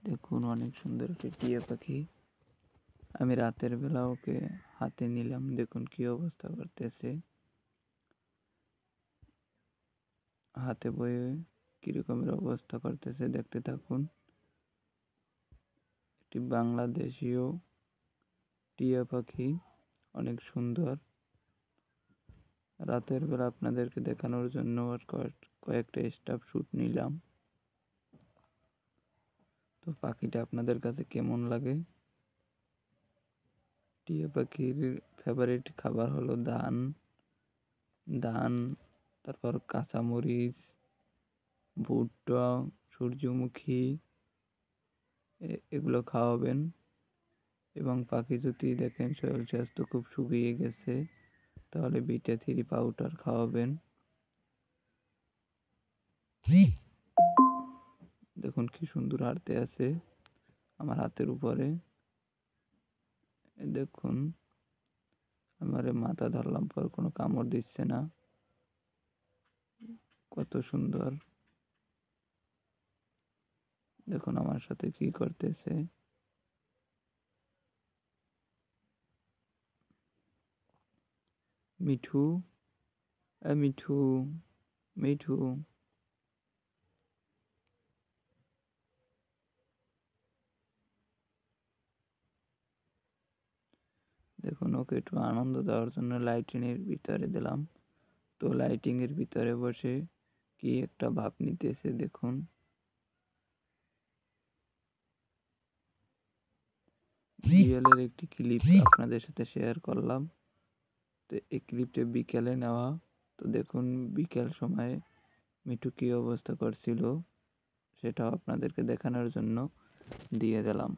দেখুন অনেক সুন্দর একটি টিয়া পাখি। আমি রাতের বেলা ওকে হাতে নিলাম, দেখুন কি অবস্থা করতেছে। হাতে বয়ে কিরকমের অবস্থা করতেছে দেখতে থাকুন। একটি বাংলাদেশীয় টিয়া পাখি, অনেক সুন্দর। রাতের বেলা আপনাদেরকে দেখানোর জন্য কয়েকটা স্টাফ শুট নিলাম। তো পাখিটা আপনাদের কাছে কেমন লাগে? টিয়া পাখির ফেভারিট খাবার হলো ধান, তারপর কাঁচামরিচ, ভুট্টা, সূর্যমুখী এগুলো খাওয়াবেন। এবং পাখি যদি দেখেন শরীর স্বাস্থ্য খুব শুকিয়ে গেছে, তাহলে বিটা3 পাউডার খাওয়াবেন। দেখুন কি সুন্দর হাঁটতে আছে আমার হাতের উপরে। দেখুন আমার মাথা ধরলাম পর কোনো কামড় দিচ্ছে না, কত সুন্দর। দেখুন আমার সাথে কি করতেছে। মিঠু, মিঠু, মিঠু। দেখুন ওকে একটু আনন্দ দেওয়ার জন্য লাইটিংয়ের ভিতরে দিলাম। তো লাইটিংয়ের ভিতরে বসে কি একটা ভাব নিতেছে দেখুন। বিড়ালের একটি ক্লিপ আপনাদের সাথে শেয়ার করলাম। তো এই ক্লিপটা বিকেলে নেওয়া। তো দেখুন বিকেল সময়ে মিঠু কি অবস্থা করছিল, সেটাও আপনাদেরকে দেখানোর জন্য দিয়ে দিলাম।